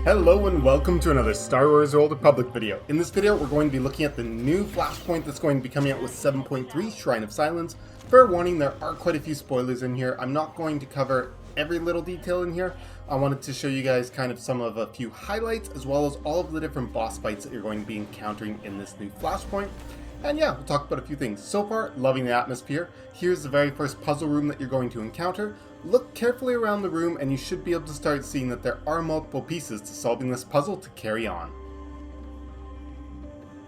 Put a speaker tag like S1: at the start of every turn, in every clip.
S1: Hello and welcome to another Star Wars: Old Republic video. In this video, we're going to be looking at the new Flashpoint that's going to be coming out with 7.3 Shrine of Silence. Fair warning, there are quite a few spoilers in here. I'm not going to cover every little detail in here. I wanted to show you guys kind of some of a few highlights, as well as all of the different boss fights that you're going to be encountering in this new Flashpoint. And yeah, we'll talk about a few things. So far, loving the atmosphere. Here's the very first puzzle room that you're going to encounter. Look carefully around the room and you should be able to start seeing that there are multiple pieces to solving this puzzle to carry on.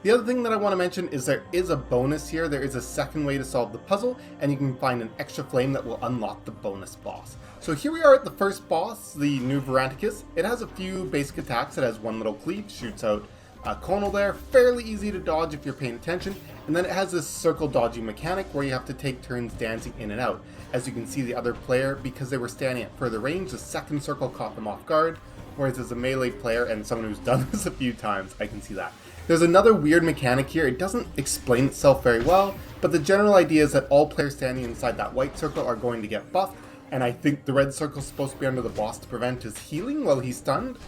S1: The other thing that I want to mention is there is a bonus here. There is a second way to solve the puzzle, and you can find an extra flame that will unlock the bonus boss. So here we are at the first boss, the new Verandicus. It has a few basic attacks. It has one little cleave, shoots out a conal there, fairly easy to dodge if you're paying attention, and then it has this circle dodging mechanic where you have to take turns dancing in and out. As you can see, the other player, because they were standing at further range, the second circle caught them off guard, whereas as a melee player and someone who's done this a few times, I can see that. There's another weird mechanic here. It doesn't explain itself very well, but the general idea is that all players standing inside that white circle are going to get buffed, and I think the red circle is supposed to be under the boss to prevent his healing while he's stunned.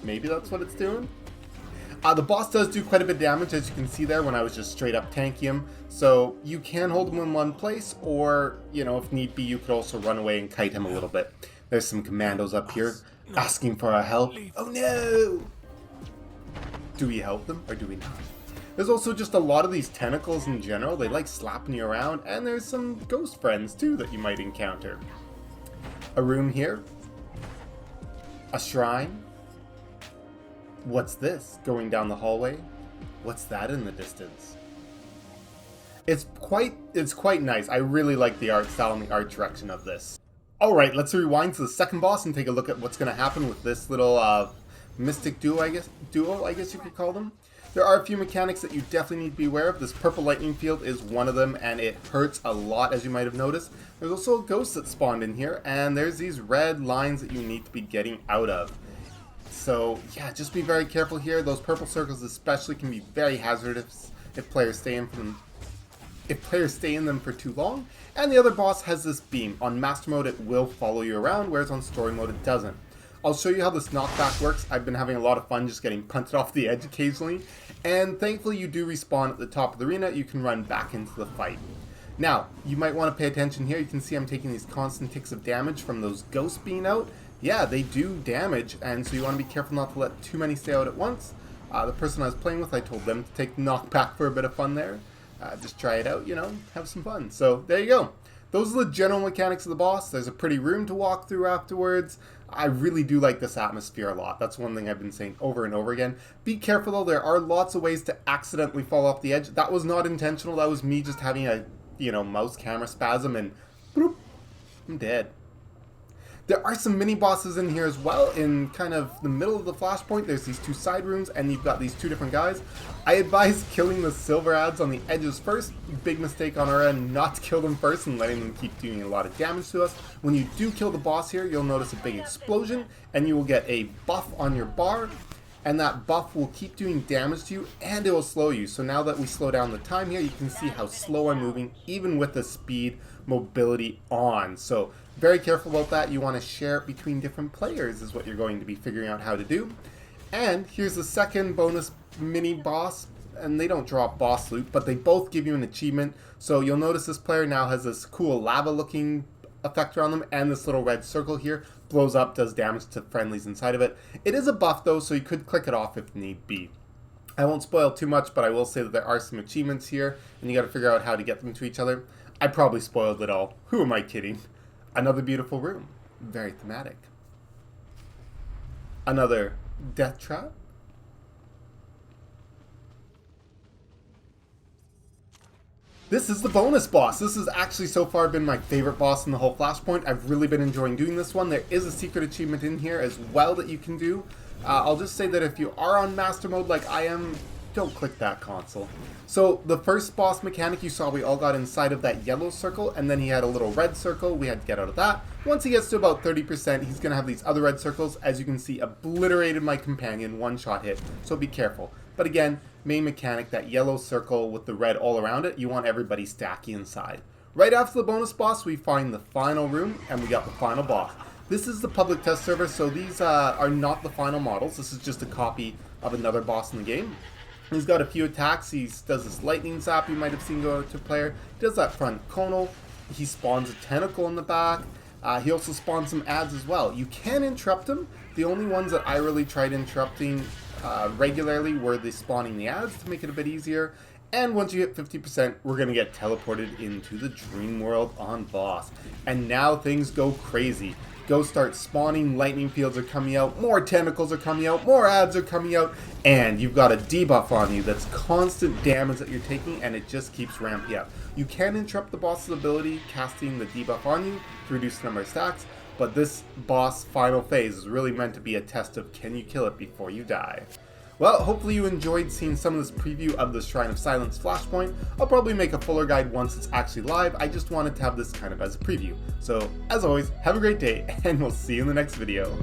S1: Maybe that's what it's doing. The boss does do quite a bit of damage, as you can see there when I was just straight up tanking him. So you can hold him in one place, or, you know, if need be, you could also run away and kite him a little bit. There's some commandos up here asking for our help. Oh no! Do we help them, or do we not? There's also just a lot of these tentacles in general. They like slapping you around, and there's some ghost friends too that you might encounter. A room here. A shrine. What's this going down the hallway? What's that in the distance? It's quite nice. I really like the art style and the art direction of this. Alright, let's rewind to the second boss and take a look at what's going to happen with this little mystic duo, I guess you could call them. There are a few mechanics that you definitely need to be aware of. This purple lightning field is one of them, and it hurts a lot, as you might have noticed. There's also a ghost that spawned in here, and there's these red lines that you need to be getting out of. So yeah, just be very careful here. Those purple circles especially can be very hazardous if players stay in them for too long. And the other boss has this beam. On master mode it will follow you around, whereas on story mode it doesn't. I'll show you how this knockback works. I've been having a lot of fun just getting punted off the edge occasionally, and thankfully you do respawn at the top of the arena. You can run back into the fight. Now, you might want to pay attention here. You can see I'm taking these constant ticks of damage from those ghosts being out. Yeah, they do damage, and so you want to be careful not to let too many stay out at once. The person I was playing with, I told them to take the knockback for a bit of fun there. Just try it out, you know, have some fun. So there you go. Those are the general mechanics of the boss. There's a pretty room to walk through afterwards. I really do like this atmosphere a lot. That's one thing I've been saying over and over again. Be careful though, there are lots of ways to accidentally fall off the edge. That was not intentional, that was me just having a, you know, mouse camera spasm and bloop, I'm dead. There are some mini bosses in here as well. In kind of the middle of the Flashpoint, there's these two side rooms, and you've got these two different guys. I advise killing the silver ads on the edges first. Big mistake on our end not to kill them first and letting them keep doing a lot of damage to us. When you do kill the boss here, you'll notice a big explosion, and you will get a buff on your bar, and that buff will keep doing damage to you, and it will slow you. So now that we slow down the time here, you can see how slow I'm moving, even with the speed mobility on. So very careful about that. You want to share it between different players is what you're going to be figuring out how to do. And here's the second bonus mini boss, and they don't drop boss loot, but they both give you an achievement. So you'll notice this player now has this cool lava looking effect around them, and this little red circle here blows up, does damage to friendlies inside of it. It is a buff though, so you could click it off if need be. I won't spoil too much, but I will say that there are some achievements here, and you got to figure out how to get them to each other. I probably spoiled it all. Who am I kidding? Another beautiful room. Very thematic. Another death trap. This is the bonus boss. This has actually so far been my favorite boss in the whole Flashpoint. I've really been enjoying doing this one. There is a secret achievement in here as well that you can do. I'll just say that if you are on master mode like I am, don't click that console. So the first boss mechanic you saw, we all got inside of that yellow circle, and then he had a little red circle. We had to get out of that. Once he gets to about 30%, he's going to have these other red circles. As you can see, obliterated my companion, one-shot hit, so be careful. But again, main mechanic, that yellow circle with the red all around it, you want everybody stacky inside. Right after the bonus boss, we find the final room, and we got the final boss. This is the public test server, so these are not the final models. This is just a copy of another boss in the game. He's got a few attacks. He does this lightning zap you might have seen go to player. He does that front conal. He spawns a tentacle in the back. He also spawns some ads as well. You can interrupt him. The only ones that I really tried interrupting regularly were the spawning the ads to make it a bit easier. And once you hit 50%, we're going to get teleported into the dream world on boss. And now things go crazy. Ghosts start spawning, lightning fields are coming out, more tentacles are coming out, more ads are coming out, and you've got a debuff on you that's constant damage that you're taking, and it just keeps ramping up. You can interrupt the boss's ability casting the debuff on you to reduce the number of stacks, but this boss final phase is really meant to be a test of can you kill it before you die. Well, hopefully you enjoyed seeing some of this preview of the Shrine of Silence Flashpoint. I'll probably make a fuller guide once it's actually live. I just wanted to have this kind of as a preview. So, as always, have a great day, and we'll see you in the next video.